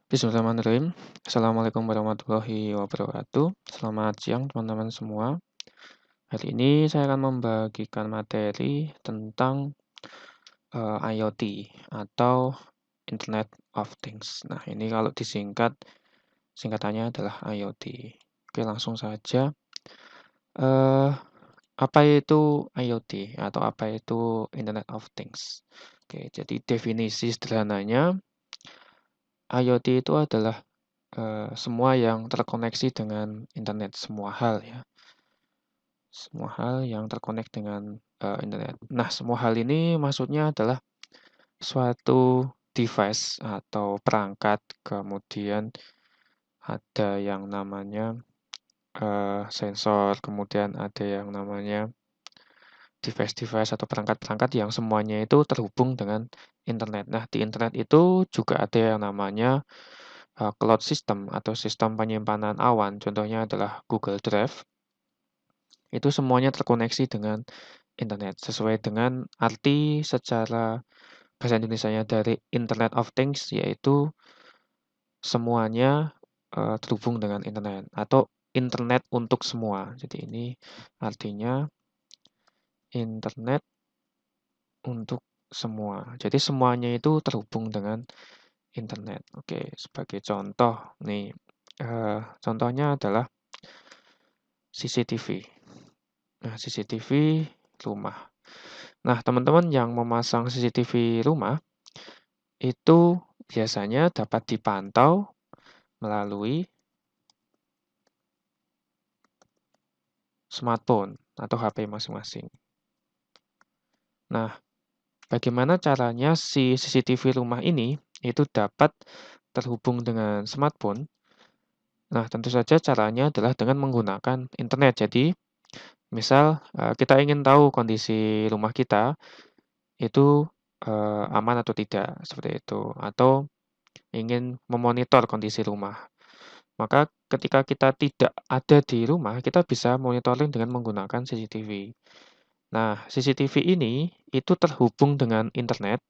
Bismillahirrahmanirrahim. Assalamualaikum warahmatullahi wabarakatuh. Selamat siang teman-teman semua. Hari ini saya akan membagikan materi tentang IoT atau Internet of Things. Nah, ini kalau singkatannya adalah IoT. Oke, langsung saja. Eh, Apa itu IoT atau apa itu Internet of Things? Oke, jadi definisi sederhananya, IoT itu adalah semua yang terkoneksi dengan internet, semua hal ya, semua hal yang terkonek dengan internet. Nah, semua hal ini maksudnya adalah suatu device atau perangkat, kemudian ada yang namanya sensor, kemudian ada yang namanya device-device atau perangkat-perangkat yang semuanya itu terhubung dengan internet. Nah, di internet itu juga ada yang namanya cloud system atau sistem penyimpanan awan. Contohnya adalah Google Drive. Itu semuanya terkoneksi dengan internet sesuai dengan arti secara bahasa Indonesianya dari Internet of Things, yaitu semuanya terhubung dengan internet atau internet untuk semua. Jadi ini artinya internet untuk semua. Jadi semuanya itu terhubung dengan internet. Oke, sebagai contoh nih, contohnya adalah CCTV. Nah, CCTV rumah. Nah, teman-teman yang memasang CCTV rumah itu biasanya dapat dipantau melalui smartphone atau HP masing-masing. Nah, bagaimana caranya si CCTV rumah ini itu dapat terhubung dengan smartphone? Nah, tentu saja caranya adalah dengan menggunakan internet. Jadi, misal kita ingin tahu kondisi rumah kita itu aman atau tidak, seperti itu. Atau ingin memonitor kondisi rumah. Maka ketika kita tidak ada di rumah, kita bisa monitoring dengan menggunakan CCTV. Nah, CCTV ini itu terhubung dengan internet,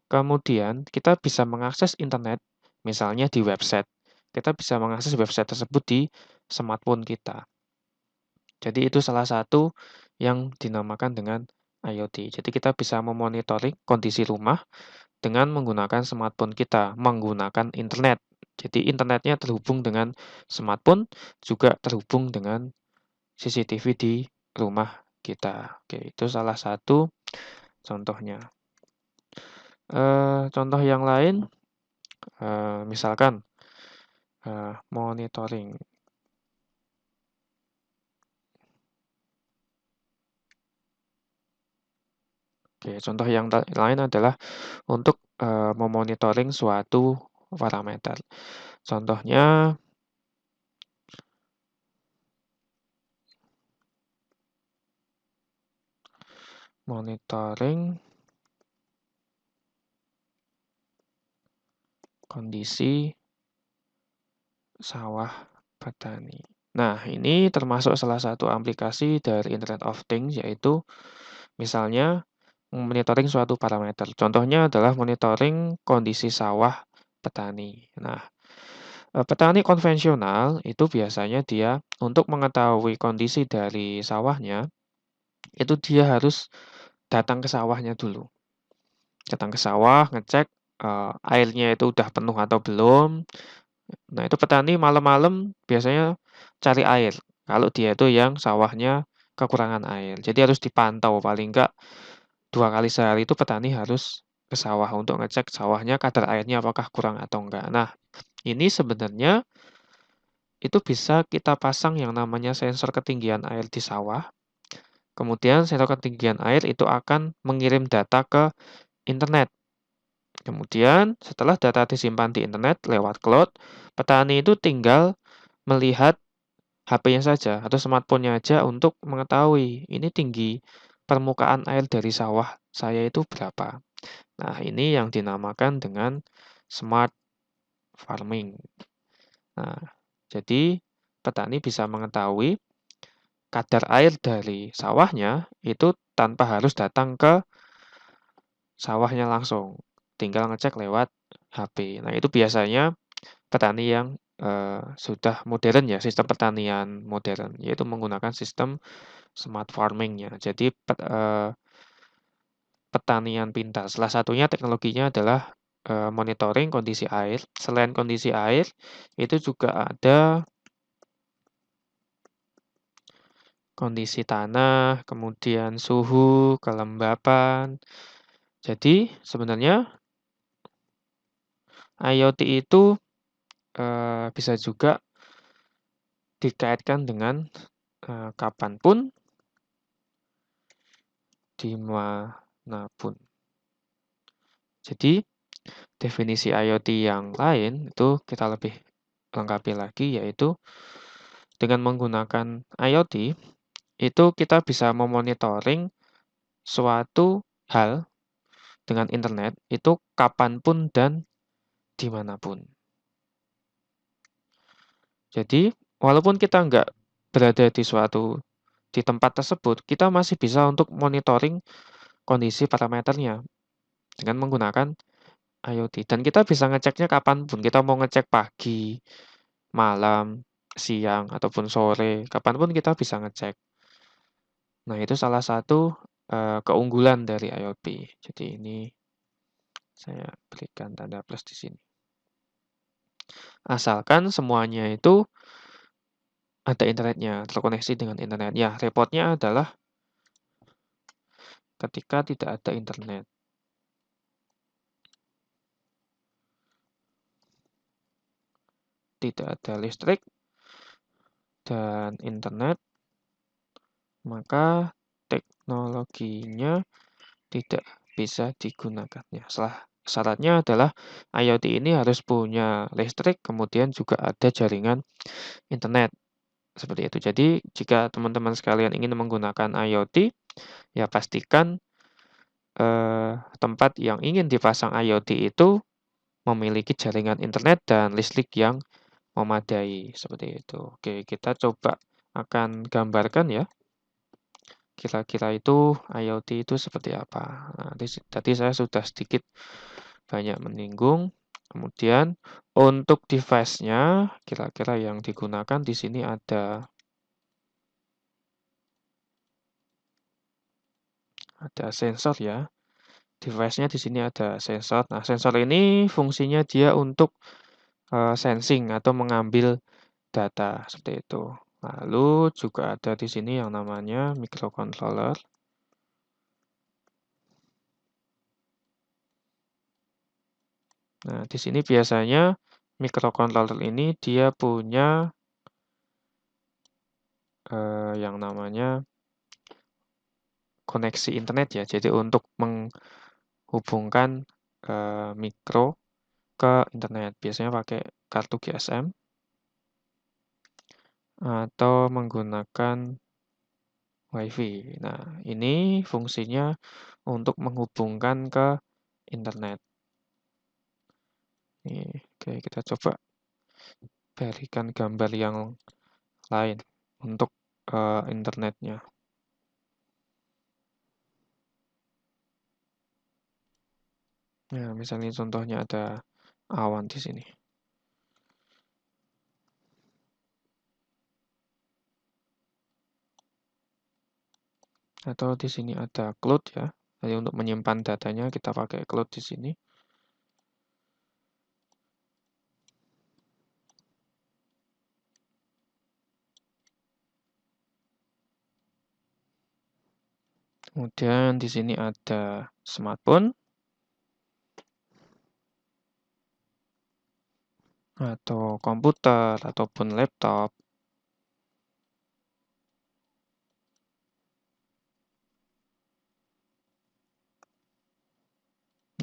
kemudian kita bisa mengakses internet, misalnya di website. Kita bisa mengakses website tersebut di smartphone kita. Jadi itu salah satu yang dinamakan dengan IoT. Jadi kita bisa memonitoring kondisi rumah dengan menggunakan smartphone kita, menggunakan internet. Jadi internetnya terhubung dengan smartphone, juga terhubung dengan CCTV di rumah kita. Oke, itu salah satu contohnya. Contoh yang lain, misalkan monitoring. Oke, contoh yang lain adalah untuk memonitoring suatu parameter. Contohnya monitoring kondisi sawah petani. Nah, ini termasuk salah satu aplikasi dari Internet of Things, yaitu misalnya monitoring suatu parameter. Contohnya adalah monitoring kondisi sawah petani. Nah, petani konvensional itu biasanya dia untuk mengetahui kondisi dari sawahnya, itu dia harus datang ke sawahnya dulu. Datang ke sawah, ngecek airnya itu udah penuh atau belum. Nah, itu petani malam-malam biasanya cari air. Kalau dia itu yang sawahnya kekurangan air. Jadi harus dipantau paling enggak 2 kali sehari itu petani harus ke sawah untuk ngecek sawahnya kadar airnya apakah kurang atau enggak. Nah, ini sebenarnya itu bisa kita pasang yang namanya sensor ketinggian air di sawah. Kemudian sensor ketinggian air itu akan mengirim data ke internet. Kemudian setelah data disimpan di internet lewat cloud, petani itu tinggal melihat HP-nya saja atau smartphone-nya aja untuk mengetahui ini tinggi permukaan air dari sawah saya itu berapa. Nah, ini yang dinamakan dengan smart farming. Nah, jadi petani bisa mengetahui kadar air dari sawahnya itu tanpa harus datang ke sawahnya langsung. Tinggal ngecek lewat HP. Nah, itu biasanya petani yang, sudah modern ya, sistem pertanian modern, yaitu menggunakan sistem smart farming-nya. Jadi pertanian pintar, salah satunya teknologinya adalah, monitoring kondisi air. Selain kondisi air, itu juga ada kondisi tanah, kemudian suhu, kelembapan. Jadi sebenarnya IoT itu, bisa juga dikaitkan dengan, kapan pun, di mana pun. Jadi definisi IoT yang lain itu kita lebih lengkapi lagi, yaitu dengan menggunakan IoT itu kita bisa memonitoring suatu hal dengan internet itu kapan pun dan dimanapun. Jadi walaupun kita nggak berada di tempat tersebut, kita masih bisa untuk monitoring kondisi parameternya dengan menggunakan IoT. Dan kita bisa ngeceknya kapan pun. Kita mau ngecek pagi, malam, siang, ataupun sore, kapan pun kita bisa ngecek. Nah, itu salah satu keunggulan dari IoT. Jadi ini saya berikan tanda plus di sini. Asalkan semuanya itu ada internetnya, terkoneksi dengan internet. Ya, repotnya adalah ketika tidak ada internet. Tidak ada listrik dan internet, maka teknologinya tidak bisa digunakannya. Syaratnya adalah IoT ini harus punya listrik, kemudian juga ada jaringan internet. Seperti itu. Jadi, jika teman-teman sekalian ingin menggunakan IoT, ya pastikan tempat yang ingin dipasang IoT itu memiliki jaringan internet dan listrik yang memadai. Seperti itu. Oke, kita coba akan gambarkan ya. Kira-kira itu IoT itu seperti apa. Nah, tadi saya sudah sedikit banyak menyinggung. Kemudian untuk device-nya, kira-kira yang digunakan di sini ada sensor ya. Device-nya di sini ada sensor. Nah, sensor ini fungsinya dia untuk sensing atau mengambil data seperti itu. Lalu juga ada di sini yang namanya microcontroller. Nah, di sini biasanya microcontroller ini dia punya yang namanya koneksi internet ya. Jadi untuk menghubungkan mikro ke internet, biasanya pakai kartu GSM atau menggunakan WiFi. Nah, ini fungsinya untuk menghubungkan ke internet. Oke, kita coba berikan gambar yang lain untuk internetnya. Nah, misalnya contohnya ada awan di sini. Atau di sini ada cloud ya. Jadi untuk menyimpan datanya kita pakai cloud di sini. Kemudian di sini ada smartphone atau komputer ataupun laptop.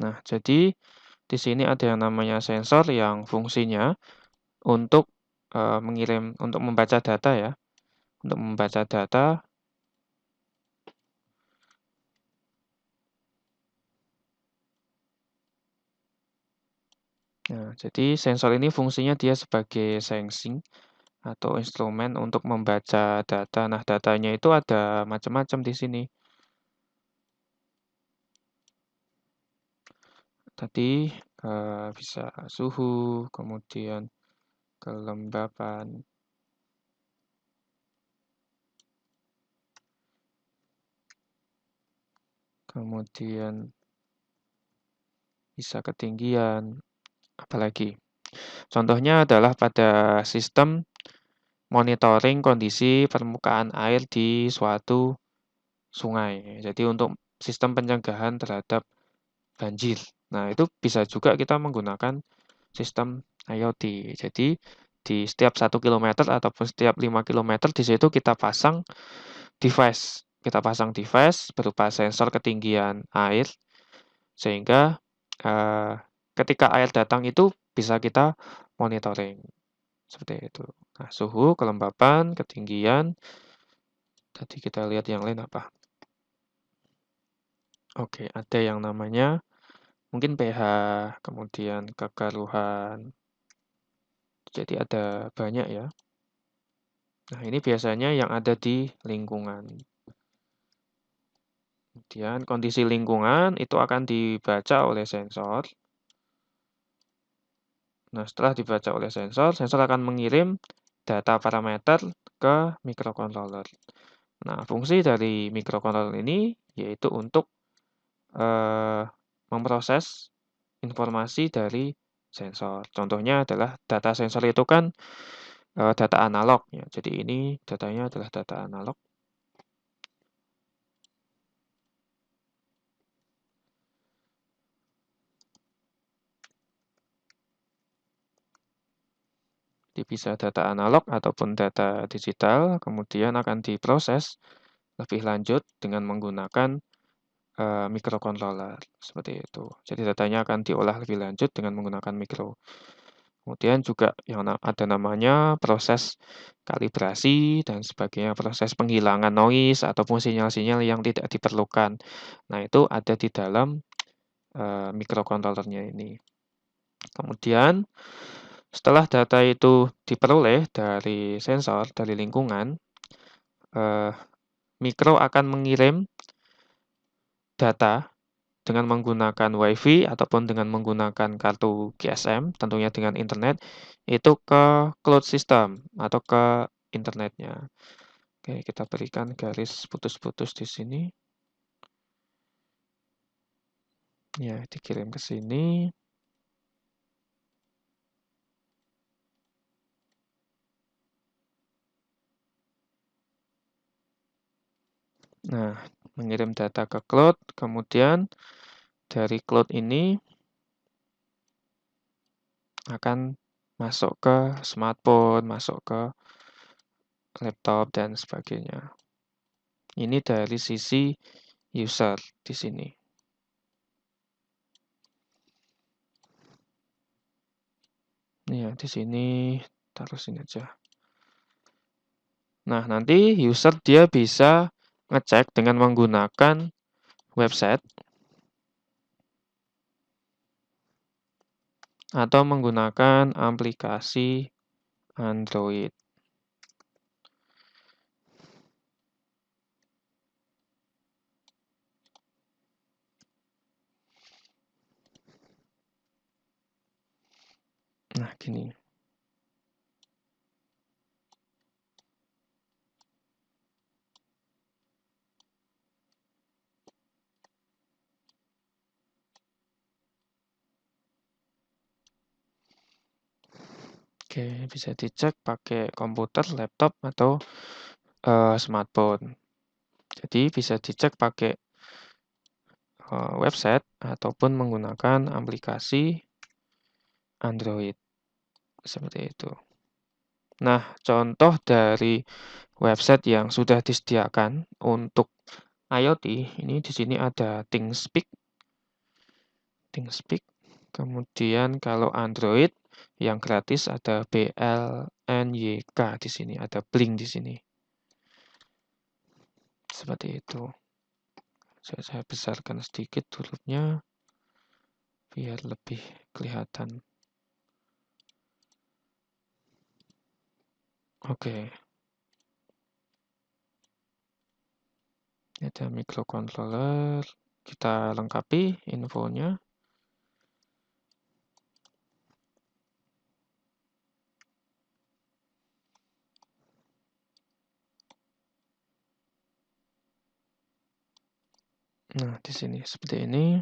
Nah, jadi di sini ada yang namanya sensor yang fungsinya untuk untuk membaca data ya. Untuk membaca data. Nah, jadi sensor ini fungsinya dia sebagai sensing atau instrumen untuk membaca data. Nah, datanya itu ada macam-macam di sini. Tadi bisa suhu, kemudian kelembapan, kemudian bisa ketinggian, apalagi. Contohnya adalah pada sistem monitoring kondisi permukaan air di suatu sungai. Jadi untuk sistem pencegahan terhadap banjir. Nah, itu bisa juga kita menggunakan sistem IoT. Jadi di setiap 1 kilometer ataupun setiap 5 kilometer di situ kita pasang device. Kita pasang device berupa sensor ketinggian air sehingga eh, ketika air datang itu bisa kita monitoring seperti itu. Nah, suhu, kelembapan, ketinggian. Tadi kita lihat yang lain apa? Oke, ada yang namanya mungkin pH, kemudian kekeruhan. Jadi ada banyak ya. Nah, ini biasanya yang ada di lingkungan. Kemudian kondisi lingkungan itu akan dibaca oleh sensor. Nah, setelah dibaca oleh sensor, sensor akan mengirim data parameter ke microcontroller. Nah, fungsi dari microcontroller ini yaitu untuk memproses informasi dari sensor. Contohnya adalah data sensor itu kan data analog ya. Jadi ini datanya adalah data analog. Jadi bisa data analog ataupun data digital, kemudian akan diproses lebih lanjut dengan menggunakan microcontroller seperti itu. Jadi datanya akan diolah lebih lanjut dengan menggunakan mikro. Kemudian juga yang ada namanya proses kalibrasi dan sebagainya, proses penghilangan noise ataupun sinyal-sinyal yang tidak diperlukan. Nah, itu ada di dalam microcontrollernya ini. Kemudian setelah data itu diperoleh dari sensor, dari lingkungan, mikro akan mengirim data dengan menggunakan WiFi ataupun dengan menggunakan kartu GSM, tentunya dengan internet, itu ke cloud system atau ke internetnya. Oke, kita berikan garis putus-putus di sini. Ya, dikirim ke sini. Nah, mengirim data ke cloud, kemudian dari cloud ini akan masuk ke smartphone, masuk ke laptop, dan sebagainya. Ini dari sisi user di sini. Ya, di sini taruh sini aja. Nah, nanti user dia bisa ngecek dengan menggunakan website atau menggunakan aplikasi Android. Nah, gini. Oke, bisa dicek pakai komputer, laptop, atau smartphone. Jadi bisa dicek pakai website ataupun menggunakan aplikasi Android. Seperti itu. Nah, contoh dari website yang sudah disediakan untuk IoT, ini di sini ada ThingSpeak. Kemudian kalau Android yang gratis ada BLNYK di sini, ada Blink di sini. Seperti itu. Saya besarkan sedikit hurufnya biar lebih kelihatan. Oke. Ini ada microcontroller. Kita lengkapi infonya. Nah, di sini seperti ini.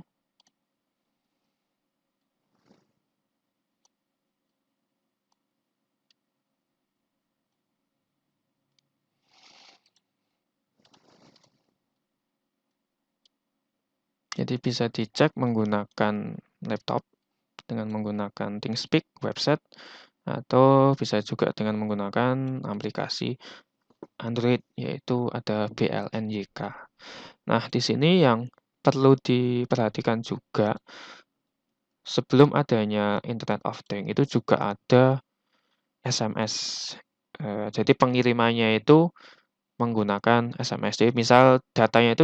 Jadi bisa dicek menggunakan laptop dengan menggunakan ThinkSpeak website atau bisa juga dengan menggunakan aplikasi Android yaitu ada BLNYK. Nah, di sini yang perlu diperhatikan juga sebelum adanya Internet of Things itu juga ada SMS. Jadi pengirimannya itu menggunakan SMS. Jadi misal datanya itu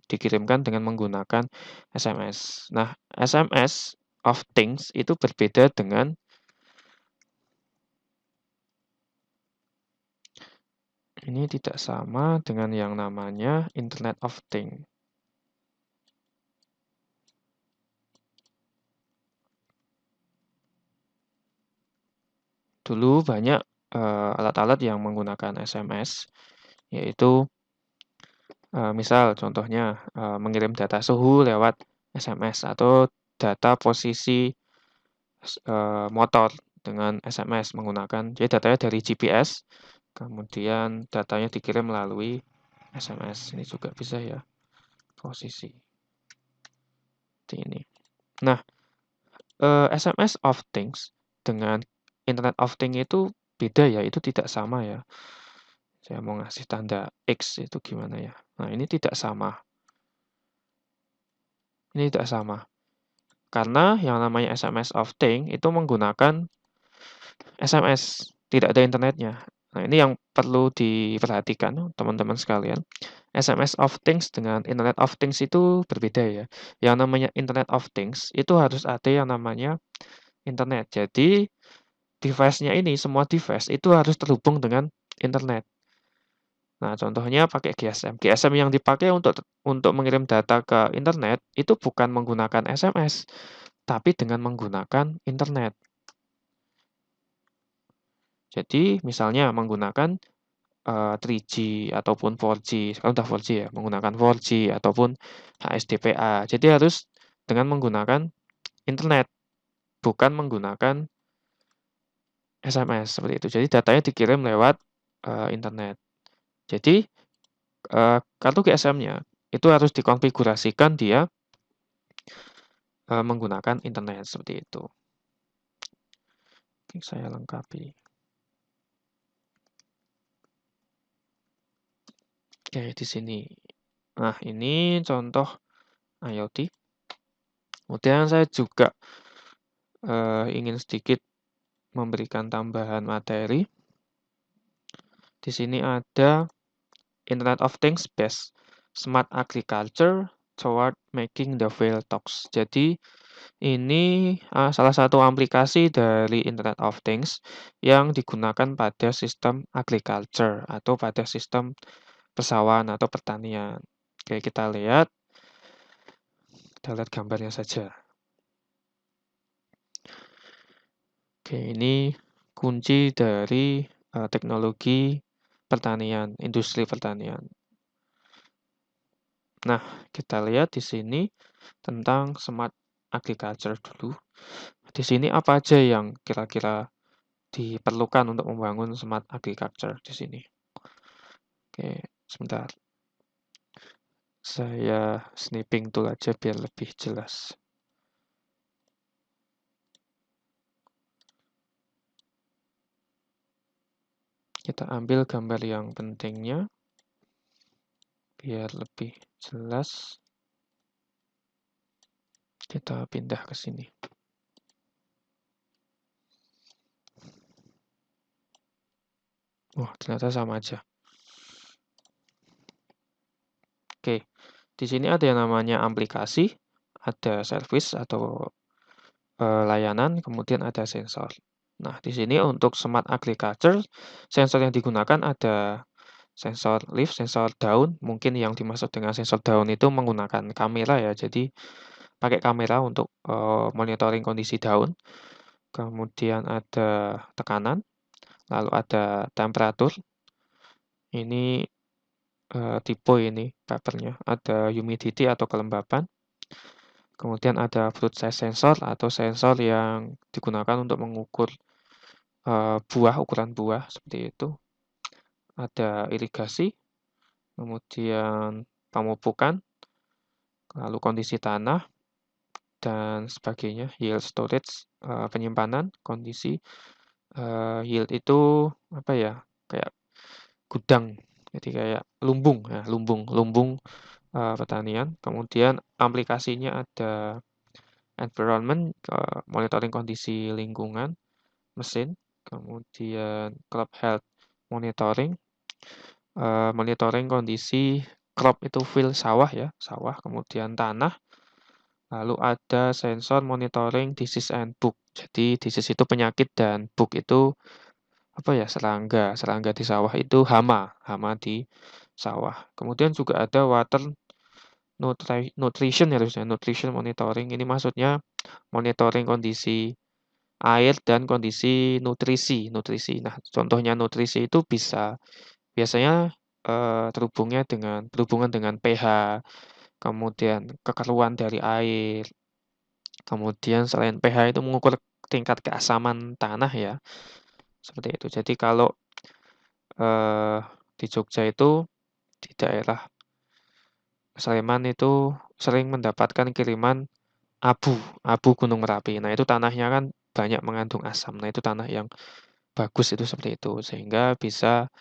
dikirimkan dengan menggunakan SMS. Nah, SMS of Things itu berbeda dengan ini tidak sama dengan yang namanya Internet of Things. Dulu banyak alat-alat yang menggunakan SMS, yaitu misal contohnya mengirim data suhu lewat SMS atau data posisi motor dengan SMS menggunakan, jadi datanya dari GPS, kemudian datanya dikirim melalui SMS. Ini juga bisa ya, posisi seperti ini. Nah, SMS of Things dengan Internet of Things itu beda ya, itu tidak sama ya. Saya mau ngasih tanda X itu gimana ya. Nah, ini tidak sama. Ini tidak sama. Karena yang namanya SMS of Things itu menggunakan SMS, tidak ada internetnya. Nah, ini yang perlu diperhatikan teman-teman sekalian. SMS of Things dengan Internet of Things itu berbeda ya. Yang namanya Internet of Things itu harus ada yang namanya internet. Jadi device-nya ini, semua device itu harus terhubung dengan internet. Nah, contohnya pakai GSM. GSM yang dipakai untuk mengirim data ke internet itu bukan menggunakan SMS, tapi dengan menggunakan internet. Jadi, misalnya menggunakan 3G ataupun 4G, sekarang udah 4G ya, menggunakan 4G ataupun HSDPA. Jadi harus dengan menggunakan internet, bukan menggunakan SMS seperti itu. Jadi datanya dikirim lewat internet. Jadi kartu GSM-nya itu harus dikonfigurasikan dia menggunakan internet seperti itu. Oke, saya lengkapi. Oke, di sini. Nah, ini contoh IoT. Kemudian saya juga ingin sedikit memberikan tambahan materi. Di sini ada Internet of Things based Smart Agriculture toward making the whale talks. Jadi ini salah satu aplikasi dari Internet of Things yang digunakan pada sistem agriculture atau pada sistem persawahan atau pertanian. Oke, kita lihat gambarnya saja. Oke, ini kunci dari teknologi pertanian, industri pertanian. Nah, kita lihat di sini tentang smart agriculture dulu. Di sini apa aja yang kira-kira diperlukan untuk membangun smart agriculture di sini? Oke, sebentar. Saya snipping tool aja biar lebih jelas. Kita ambil gambar yang pentingnya biar lebih jelas. Kita pindah ke sini. Wah, ternyata sama aja. Oke, di sini ada yang namanya aplikasi, ada service atau layanan, kemudian ada sensor. Nah, di sini untuk smart agriculture, sensor yang digunakan ada sensor leaf, sensor daun. Mungkin yang dimaksud dengan sensor daun itu menggunakan kamera ya. Jadi pakai kamera untuk monitoring kondisi daun. Kemudian ada tekanan, lalu ada temperatur. Ini tipe ini papernya, ada humidity atau kelembapan, kemudian ada fruit size sensor atau sensor yang digunakan untuk mengukur ukuran buah seperti itu. Ada irigasi, kemudian pemupukan, lalu kondisi tanah dan sebagainya, yield storage, penyimpanan, kondisi, yield itu apa ya, kayak gudang, jadi kayak lumbung ya, lumbung pertanian. Kemudian aplikasinya ada environment, monitoring kondisi lingkungan, mesin, kemudian crop health monitoring, monitoring kondisi crop itu field sawah ya, sawah, kemudian tanah, lalu ada sensor monitoring disease and bug. Jadi disease itu penyakit dan bug itu apa ya, serangga, serangga di sawah itu hama di sawah. Kemudian juga ada water nutrition harusnya, nutrition monitoring. Ini maksudnya monitoring kondisi air dan kondisi nutrisi. Nah, contohnya nutrisi itu biasanya, berhubungan dengan pH, kemudian kekeruan dari air, kemudian selain pH itu mengukur tingkat keasaman tanah ya, seperti itu. Jadi kalau, eee, di Jogja itu, di daerah Sleman itu sering mendapatkan kiriman abu Gunung Merapi. Nah, itu tanahnya kan banyak mengandung asam. Nah, itu tanah yang bagus itu seperti itu, sehingga bisa,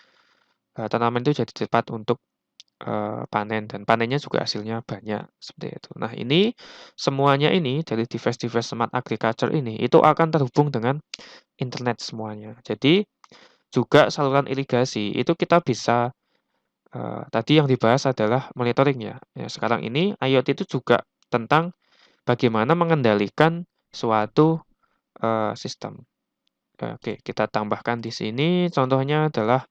tanaman itu jadi cepat untuk, panen dan panennya juga hasilnya banyak, seperti itu. Nah, ini semuanya ini dari device-device smart agriculture ini, itu akan terhubung dengan internet semuanya. Jadi juga saluran irigasi itu kita bisa, tadi yang dibahas adalah monitoring ya. Ya, sekarang ini IoT itu juga tentang bagaimana mengendalikan suatu, sistem. Oke, kita tambahkan di sini contohnya adalah,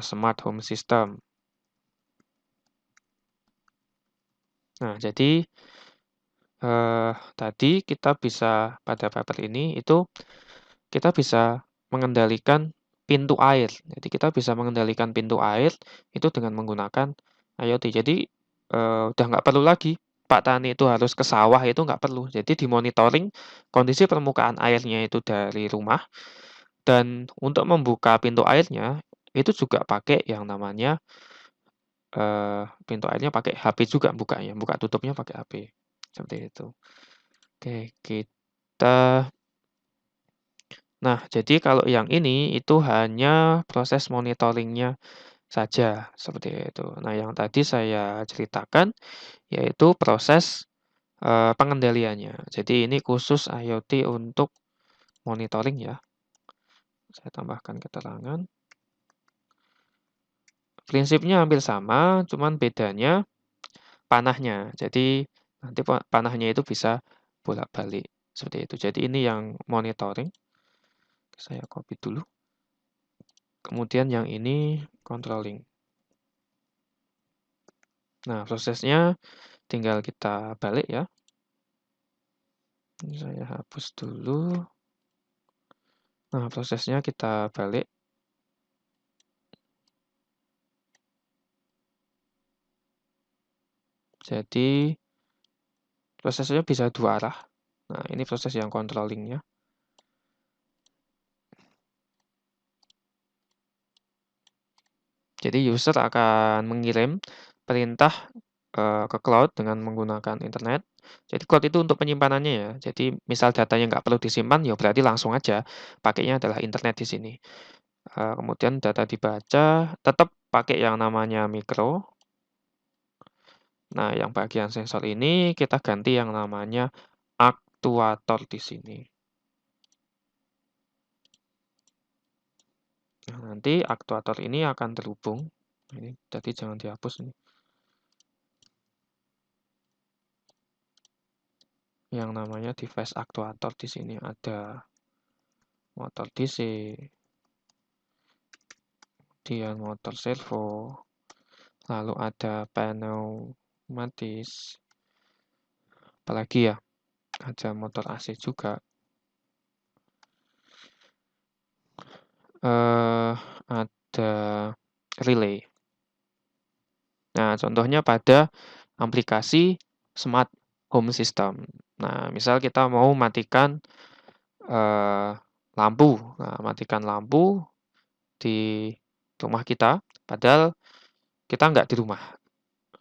smart home system. Nah, jadi, tadi kita bisa pada paper ini itu kita bisa mengendalikan pintu air. Jadi kita bisa mengendalikan pintu air itu dengan menggunakan IoT. Jadi, udah nggak perlu lagi Pak Tani itu harus ke sawah, itu nggak perlu. Jadi dimonitoring kondisi permukaan airnya itu dari rumah, dan untuk membuka pintu airnya, itu juga pakai yang namanya, pintu airnya pakai HP juga bukanya, buka tutupnya pakai HP, seperti itu. Oke, nah, jadi kalau yang ini itu hanya proses monitoringnya saja, seperti itu. Nah, yang tadi saya ceritakan yaitu proses, pengendaliannya. Jadi ini khusus IoT untuk monitoring ya. Saya tambahkan keterangan. Prinsipnya hampir sama, cuman bedanya panahnya. Jadi nanti panahnya itu bisa bolak-balik, seperti itu. Jadi ini yang monitoring, saya copy dulu. Kemudian yang ini controlling. Nah, prosesnya tinggal kita balik ya. Ini saya hapus dulu. Nah, prosesnya kita balik. Jadi prosesnya bisa dua arah. Nah, ini proses yang controllingnya. Jadi user akan mengirim perintah ke cloud dengan menggunakan internet. Jadi cloud itu untuk penyimpanannya ya. Jadi misal datanya nggak perlu disimpan, ya berarti langsung aja pakainya adalah internet di sini. Kemudian data dibaca, tetap pakai yang namanya mikro. Nah, yang bagian sensor ini kita ganti yang namanya aktuator di sini. Nah, nanti aktuator ini akan terhubung. Ini tadi jangan dihapus ini. Yang namanya device aktuator di sini ada motor DC, kemudian motor servo, lalu ada pneumatis, apalagi ya, ada motor AC juga. Ada relay. Nah, contohnya pada aplikasi Smart Home System. Nah, misal kita mau matikan lampu. Nah, matikan lampu di rumah kita, padahal kita nggak di rumah,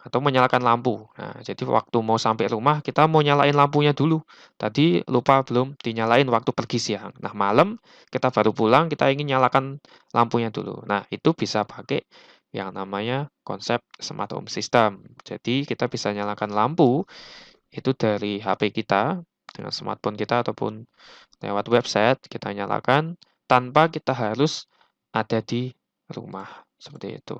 atau menyalakan lampu. Nah, jadi waktu mau sampai rumah, kita mau nyalain lampunya dulu. Tadi lupa belum dinyalain waktu pergi siang. Nah, malam kita baru pulang, kita ingin nyalakan lampunya dulu. Nah, itu bisa pakai yang namanya konsep smart home system. Jadi, kita bisa nyalakan lampu itu dari HP kita, dengan smartphone kita ataupun lewat website, kita nyalakan tanpa kita harus ada di rumah. Seperti itu.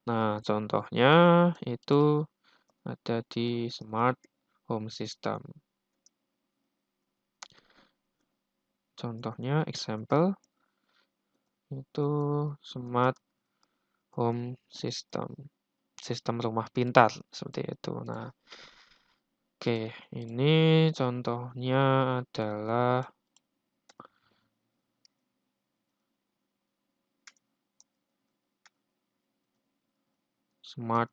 Nah, contohnya itu ada di Smart Home System. Contohnya, example, itu Smart Home System. Sistem rumah pintar, seperti itu. Nah, oke, ini contohnya adalah Smart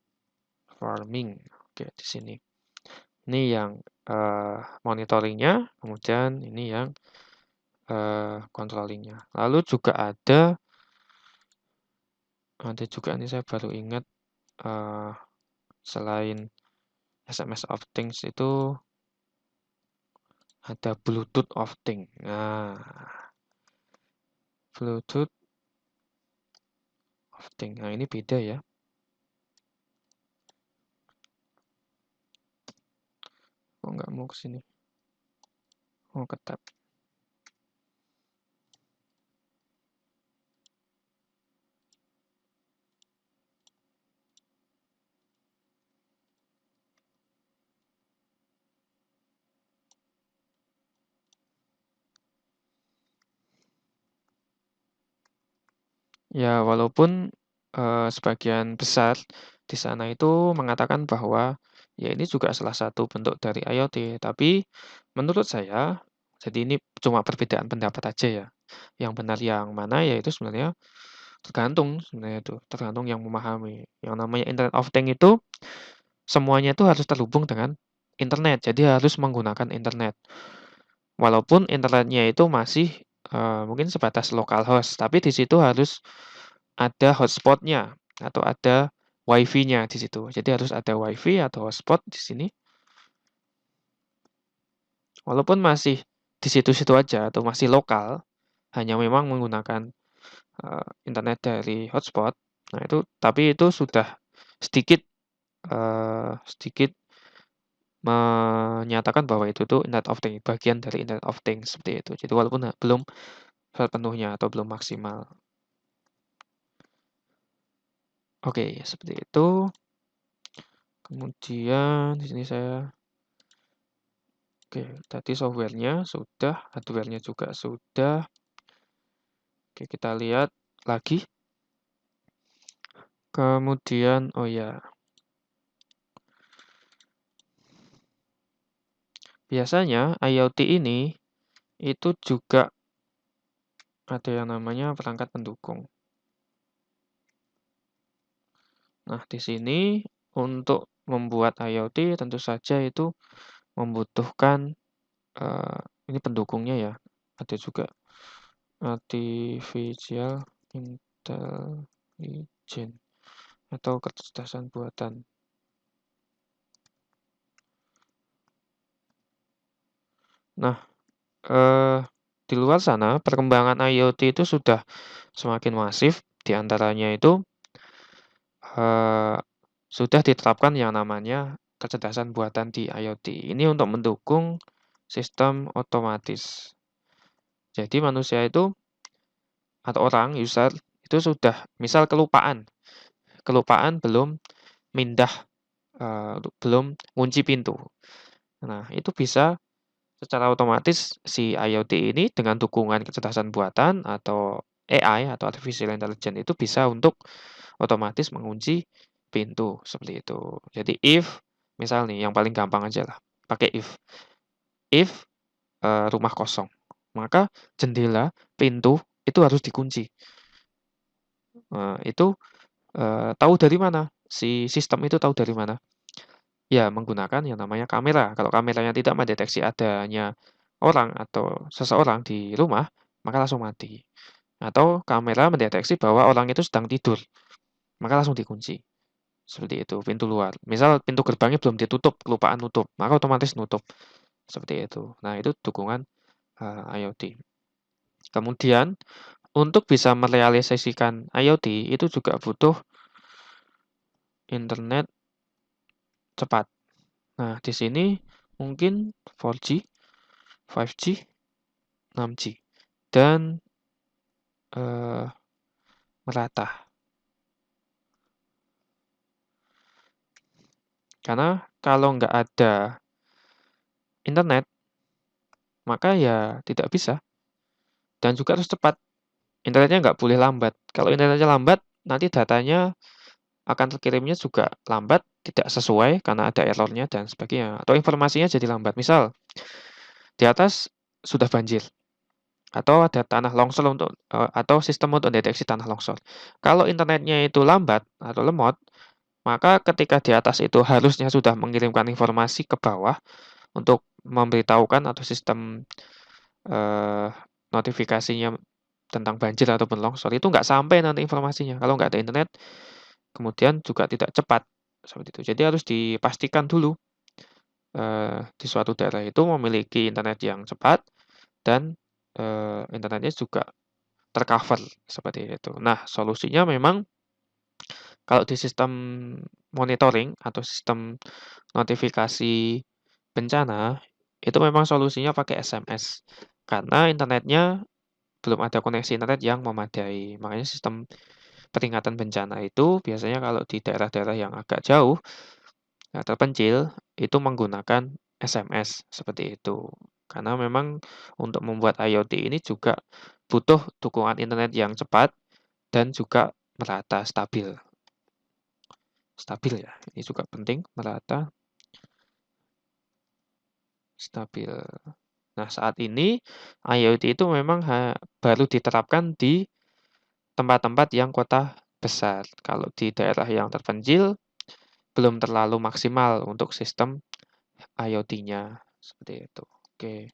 Farming. Oke, di sini. Ini yang monitoringnya, kemudian ini yang controllingnya. Lalu juga ada juga nih saya baru ingat selain SMS of Things itu ada Bluetooth of Things. Nah, Bluetooth of Things. Nah, ini beda ya. Oh, nggak mau ke sini. Oh, ke tab. Ya, walaupun sebagian besar di sana itu mengatakan bahwa ya ini juga salah satu bentuk dari IoT, tapi menurut saya, jadi ini cuma perbedaan pendapat aja ya. Yang benar yang mana ya itu sebenarnya tergantung sebenarnya itu, tergantung yang memahami. Yang namanya Internet of Things itu semuanya itu harus terhubung dengan internet, jadi harus menggunakan internet. Walaupun internetnya itu masih mungkin sebatas localhost, tapi di situ harus ada hotspot-nya atau ada WiFi-nya di situ. Jadi harus ada WiFi atau hotspot di sini. Walaupun masih di situ-situ aja atau masih lokal, hanya memang menggunakan internet dari hotspot. Nah, itu tapi itu sudah sedikit sedikit menyatakan bahwa itu tuh Internet of Things, bagian dari Internet of Things seperti itu. Jadi walaupun belum sepenuhnya atau belum maksimal. Oke, seperti itu. Kemudian di sini saya oke, tadi softwarenya sudah, hardwarenya juga sudah. Oke, kita lihat lagi. Kemudian, oh ya, biasanya IoT ini itu juga ada yang namanya perangkat pendukung. Nah, di sini untuk membuat IoT tentu saja itu membutuhkan ini pendukungnya ya. Ada juga artificial intelligence atau kecerdasan buatan. Nah, di luar sana perkembangan IoT itu sudah semakin masif, di antaranya itu sudah diterapkan yang namanya kecerdasan buatan di IoT. Ini untuk mendukung sistem otomatis. Jadi manusia itu atau orang user itu sudah misal kelupaan belum mindah belum ngunci pintu. Nah, itu bisa secara otomatis si IoT ini dengan dukungan kecerdasan buatan atau AI atau artificial intelligence itu bisa untuk otomatis mengunci pintu seperti itu. Jadi if misal nih yang paling gampang aja lah, pakai if. If rumah kosong, maka jendela, pintu itu harus dikunci. Itu tahu dari mana? si sistem itu tahu dari mana? Ya, menggunakan yang namanya kamera. Kalau kameranya tidak mendeteksi adanya orang atau seseorang di rumah, maka langsung mati. Atau kamera mendeteksi bahwa orang itu sedang tidur, maka langsung dikunci. Seperti itu, pintu luar. Misal pintu gerbangnya belum ditutup, kelupaan nutup, maka otomatis nutup. Seperti itu. Nah, itu dukungan IoT. Kemudian, untuk bisa merealisasikan IoT itu juga butuh internet cepat. Nah, di sini mungkin 4G, 5G, 6G, dan merata. Karena kalau nggak ada internet, maka ya tidak bisa. Dan juga harus cepat. Internetnya nggak boleh lambat. Kalau internetnya lambat, nanti datanya akan terkirimnya juga lambat, tidak sesuai karena ada errornya dan sebagainya. Atau informasinya jadi lambat. Misal, di atas sudah banjir. Atau ada tanah longsor atau sistem untuk deteksi tanah longsor. Kalau internetnya itu lambat atau lemot, maka ketika di atas itu harusnya sudah mengirimkan informasi ke bawah untuk memberitahukan atau sistem notifikasinya tentang banjir ataupun longsor itu nggak sampai nanti informasinya kalau nggak ada internet, kemudian juga tidak cepat seperti itu. Jadi harus dipastikan dulu di suatu daerah itu memiliki internet yang cepat dan internetnya juga tercover seperti itu. Nah, solusinya memang kalau di sistem monitoring atau sistem notifikasi bencana itu memang solusinya pakai SMS karena internetnya belum ada koneksi internet yang memadai. Makanya sistem peringatan bencana itu biasanya kalau di daerah-daerah yang agak jauh, terpencil, itu menggunakan SMS seperti itu. Karena memang untuk membuat IoT ini juga butuh dukungan internet yang cepat dan juga merata, stabil. Stabil ya, ini juga penting, merata, stabil. Nah, saat ini IoT itu memang baru diterapkan di tempat-tempat yang kota besar. Kalau di daerah yang terpencil, belum terlalu maksimal untuk sistem IoT-nya. Seperti itu. Oke,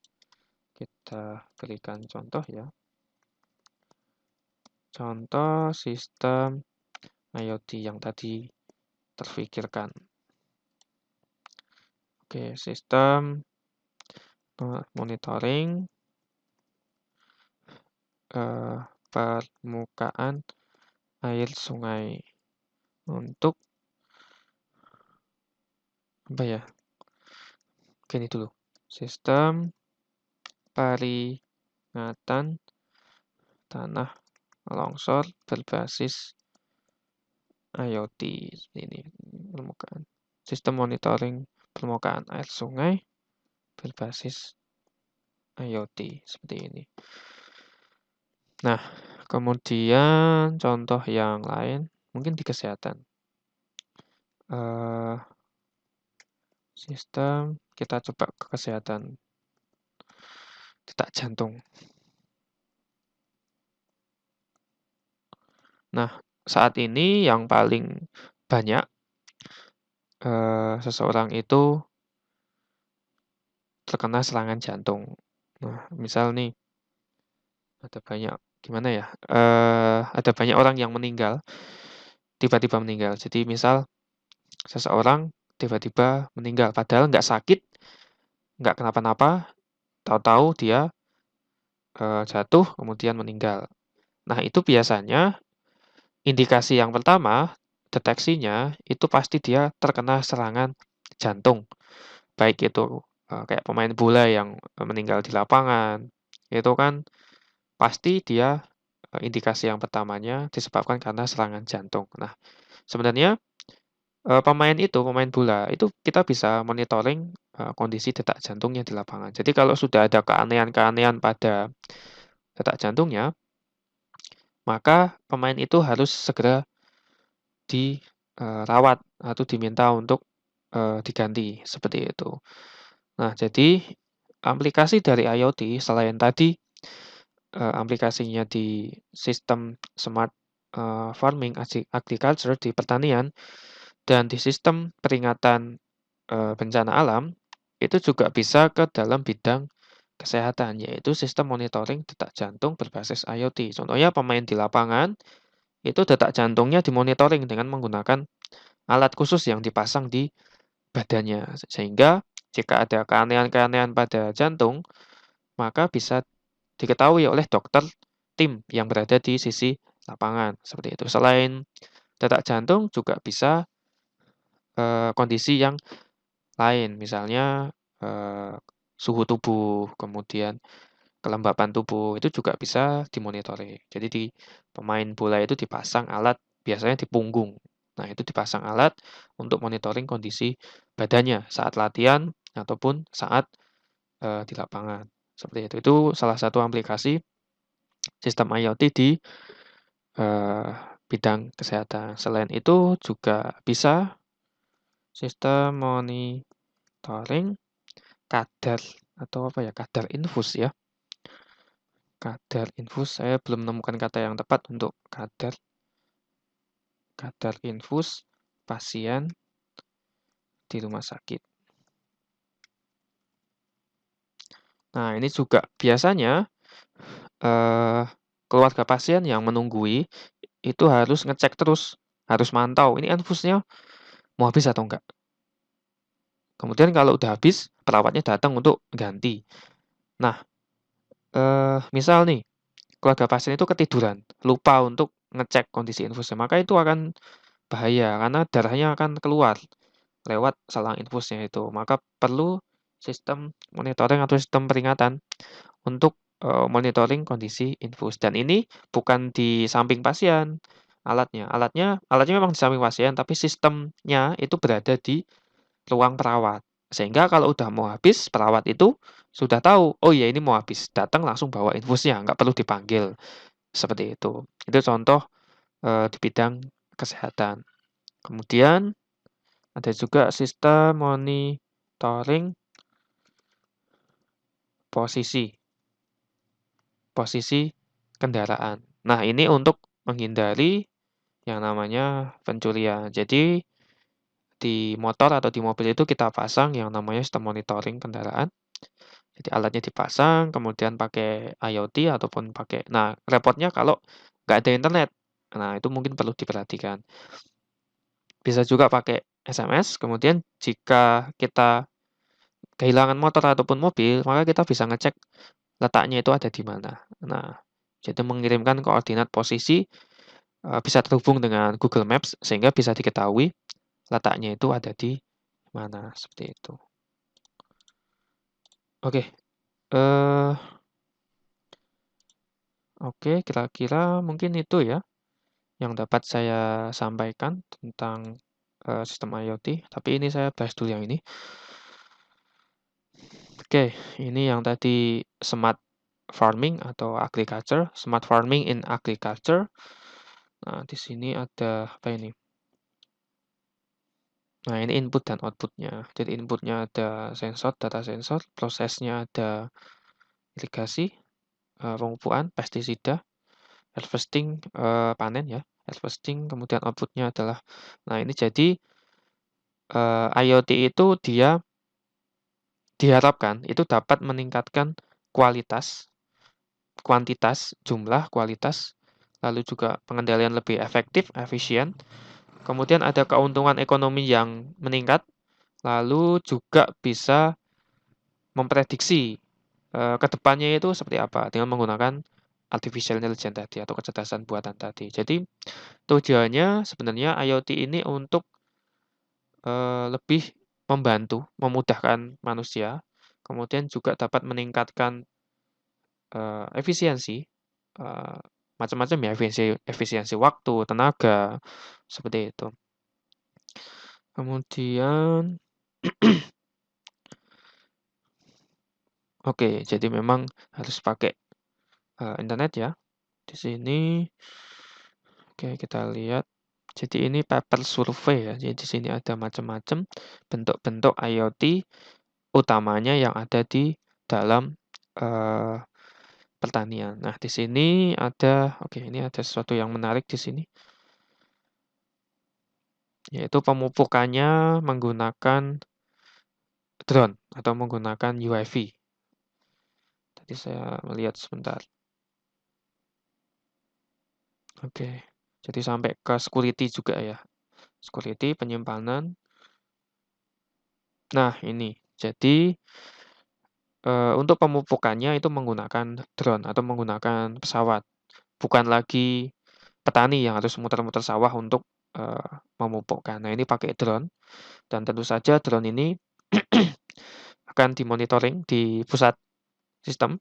kita berikan contoh ya. Contoh sistem IoT yang tadi terfikirkan. Oke, sistem monitoring permukaan air sungai untuk apa ya? Gini dulu. Sistem peringatan tanah longsor berbasis IoT ini permukaan. Sistem monitoring permukaan air sungai berbasis IoT seperti ini. Nah, kemudian contoh yang lain mungkin di kesehatan. Sistem kita coba ke kesehatan detak jantung. Nah, saat ini yang paling banyak seseorang itu terkena serangan jantung. Nah, misal nih ada banyak gimana ya? Ada banyak orang yang meninggal, tiba-tiba meninggal. Jadi misal seseorang tiba-tiba meninggal, padahal nggak sakit, nggak kenapa-napa, tahu-tahu dia jatuh kemudian meninggal. Nah, itu biasanya indikasi yang pertama, deteksinya itu pasti dia terkena serangan jantung. Baik itu kayak pemain bola yang meninggal di lapangan, itu kan pasti dia indikasi yang pertamanya disebabkan karena serangan jantung. Nah, sebenarnya pemain bola, itu kita bisa monitoring kondisi detak jantungnya di lapangan. Jadi kalau sudah ada keanehan-keanehan pada detak jantungnya, maka pemain itu harus segera dirawat atau diminta untuk diganti, seperti itu. Nah, jadi aplikasi dari IoT selain tadi aplikasinya di sistem smart farming agriculture di pertanian, Dan di sistem peringatan bencana alam, itu juga bisa ke dalam bidang kesehatan, yaitu sistem monitoring detak jantung berbasis IoT. Contohnya pemain di lapangan, itu detak jantungnya dimonitoring dengan menggunakan alat khusus yang dipasang di badannya. Sehingga jika ada keanehan-keanehan pada jantung, maka bisa diketahui oleh dokter tim yang berada di sisi lapangan, seperti itu. Selain detak jantung juga bisa kondisi yang lain, misalnya suhu tubuh, kemudian kelembapan tubuh, itu juga bisa dimonitoring. Jadi di pemain bola itu dipasang alat, biasanya di punggung. Nah, itu dipasang alat untuk monitoring kondisi badannya saat latihan ataupun saat di lapangan, seperti itu. Itu salah satu aplikasi sistem IoT di eee, bidang kesehatan. Selain itu juga bisa sistem monitoring kadar atau apa ya, kadar infus ya. Kadar infus, saya belum menemukan kata yang tepat untuk kadar infus pasien di rumah sakit. Nah, ini juga biasanya, eee, keluarga pasien yang menunggui itu harus ngecek terus, harus mantau, ini infusnya mau habis atau enggak. Kemudian kalau udah habis, perawatnya datang untuk ganti. Nah, misal nih, keluarga pasien itu ketiduran, lupa untuk ngecek kondisi infusnya, maka itu akan bahaya karena darahnya akan keluar lewat selang infusnya itu. Maka perlu sistem monitoring atau sistem peringatan untuk, monitoring kondisi infus dan ini bukan di samping pasien alatnya. Alatnya memang di samping pasien, tapi sistemnya itu berada di ruang perawat. Sehingga kalau udah mau habis, perawat itu sudah tahu, "Oh ya ini mau habis," datang langsung bawa infusnya, nggak perlu dipanggil, seperti itu. Itu contoh, di bidang kesehatan. Kemudian ada juga sistem monitoring posisi posisi kendaraan. Nah, ini untuk menghindari yang namanya pencurian. Jadi, di motor atau di mobil itu kita pasang yang namanya sistem monitoring kendaraan. Jadi alatnya dipasang, kemudian pakai IoT ataupun pakai repotnya kalau nggak ada internet. Nah, itu mungkin perlu diperhatikan. Bisa juga pakai SMS, kemudian jika kita kehilangan motor ataupun mobil, maka kita bisa ngecek letaknya itu ada di mana. Nah, jadi mengirimkan koordinat posisi, bisa terhubung dengan Google Maps sehingga bisa diketahui letaknya itu ada di mana, seperti itu. Oke, eee, oke kira-kira mungkin itu ya yang dapat saya sampaikan tentang, sistem IoT, tapi ini saya bahas dulu yang ini. Oke, ini yang tadi smart farming atau agriculture, smart farming in agriculture. Nah, di sini ada apa ini? Nah, ini input dan output-nya. Jadi input-nya ada sensor, data sensor, prosesnya ada irigasi, pemupukan, pestisida, harvesting, panen ya, harvesting, kemudian output-nya adalah nah ini jadi, IoT itu dia diharapkan itu dapat meningkatkan kualitas, kuantitas, jumlah, kualitas, lalu juga pengendalian lebih efektif, efisien, kemudian ada keuntungan ekonomi yang meningkat, lalu juga bisa memprediksi, ke depannya itu seperti apa dengan menggunakan artificial intelligence tadi atau kecerdasan buatan tadi. Jadi tujuannya sebenarnya IoT ini untuk, lebih membantu, memudahkan manusia, kemudian juga dapat meningkatkan, efisiensi, eee, macam-macam ya, efisiensi waktu, tenaga, seperti itu. Kemudian oke, jadi memang harus pakai, internet ya. Di sini oke kita lihat. Jadi ini paper survei ya. Jadi di sini ada macam-macam bentuk-bentuk IoT utamanya yang ada di dalam, eee, pertanian. Nah, di sini ada oke ini ada sesuatu yang menarik di sini. yaitu pemupukannya menggunakan drone atau menggunakan UAV. Tadi saya melihat sebentar. Oke, jadi sampai ke security juga ya. Security, penyimpanan. Nah, ini. Jadi, untuk pemupukannya itu menggunakan drone atau menggunakan pesawat. Bukan lagi petani yang harus muter-muter sawah untuk, memupukkan. Nah, ini pakai drone dan tentu saja drone ini akan dimonitoring di pusat sistem,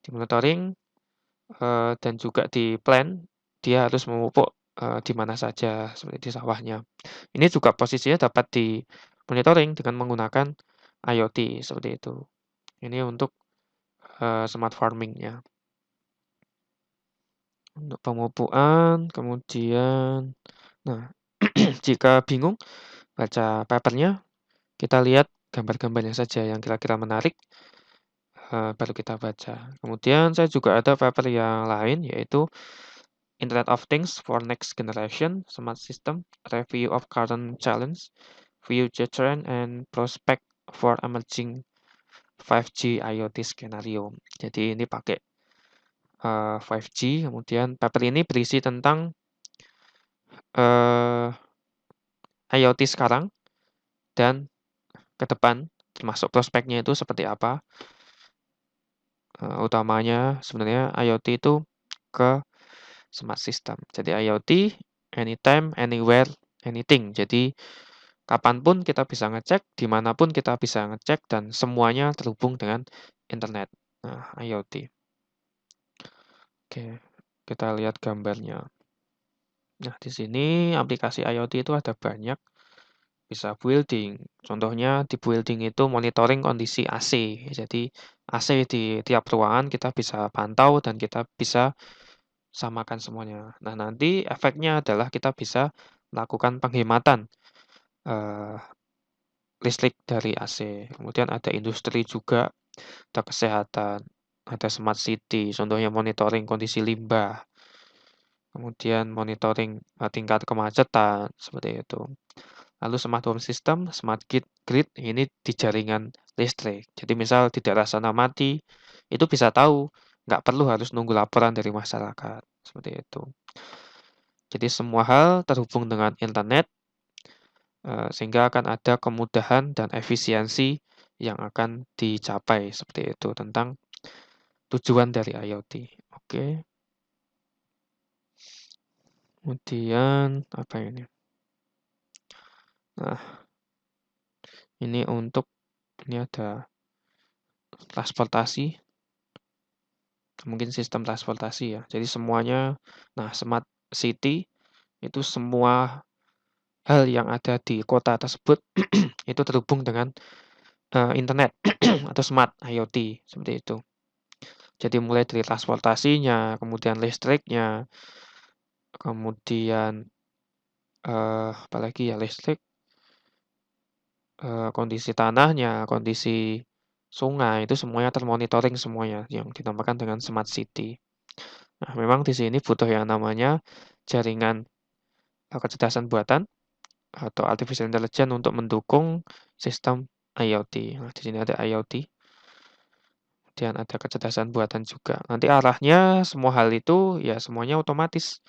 dimonitoring, dan juga di-plan dia harus memupuk, di mana saja, seperti di sawahnya. Ini juga posisinya dapat di-monitoring dengan menggunakan IoT, seperti itu. Ini untuk, smart farming-nya. Untuk pemupukan, kemudian nah, jika bingung baca paper-nya, kita lihat gambar-gambarnya saja yang kira-kira menarik, baru kita baca. Kemudian saya juga ada paper yang lain, yaitu Internet of Things for Next Generation Smart System, Review of Current Challenge, Future Trend, and Prospect for Emerging 5G IoT Scenario. Jadi ini pakai 5G, kemudian paper ini berisi tentang IoT sekarang dan ke depan, termasuk prospeknya itu seperti apa. Utamanya sebenarnya IoT itu ke smart system. Jadi IoT, anytime, anywhere, anything. Jadi kapanpun kita bisa ngecek, dimanapun kita bisa ngecek, dan semuanya terhubung dengan internet. Nah, IoT. Oke, kita lihat gambarnya. Nah, di sini aplikasi IoT itu ada banyak. Bisa building. Contohnya di building itu monitoring kondisi AC. Jadi AC di tiap ruangan kita bisa pantau dan kita bisa samakan semuanya. Nah, nanti efeknya adalah kita bisa melakukan penghematan eh, listrik dari AC. Kemudian ada industri juga, ada kesehatan, ada smart city. Contohnya monitoring kondisi limbah, kemudian monitoring tingkat kemacetan, seperti itu. Lalu smart home system, smart grid ini di jaringan listrik. Jadi misal di daerah sana mati, itu bisa tahu, nggak perlu harus nunggu laporan dari masyarakat, seperti itu. Jadi semua hal terhubung dengan internet, sehingga akan ada kemudahan dan efisiensi yang akan dicapai, seperti itu, tentang tujuan dari IoT. Oke. Kemudian apa ini? Nah, ini untuk ini ada transportasi, mungkin sistem transportasi ya. Jadi semuanya, nah smart city itu semua hal yang ada di kota tersebut itu terhubung dengan internet atau smart IoT seperti itu. Jadi mulai dari transportasinya, kemudian listriknya, kemudian apalagi ya listrik, kondisi tanahnya, kondisi sungai itu semuanya termonitoring semuanya yang dinamakan dengan smart city. Nah, memang di sini butuh yang namanya jaringan kecerdasan buatan atau artificial intelligence untuk mendukung sistem IoT. Nah, di sini ada IoT, kemudian ada kecerdasan buatan juga. Nanti arahnya semua hal itu ya semuanya otomatis.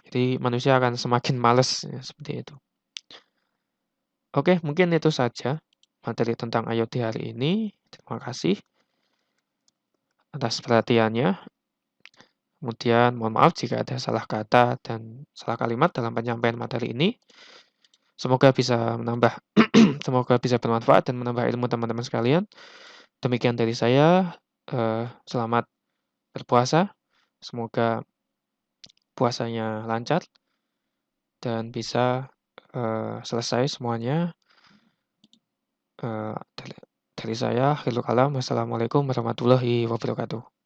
Jadi manusia akan semakin males ya, seperti itu. Oke, mungkin itu saja materi tentang IoT hari ini. Terima kasih atas perhatiannya. Kemudian mohon maaf jika ada salah kata dan salah kalimat dalam penyampaian materi ini. Semoga bisa menambah semoga bisa bermanfaat dan menambah ilmu teman-teman sekalian. Demikian dari saya, selamat berpuasa. Semoga puasanya lancar dan bisa, selesai semuanya. Dari saya, akhirul kalam. Wassalamualaikum warahmatullahi wabarakatuh.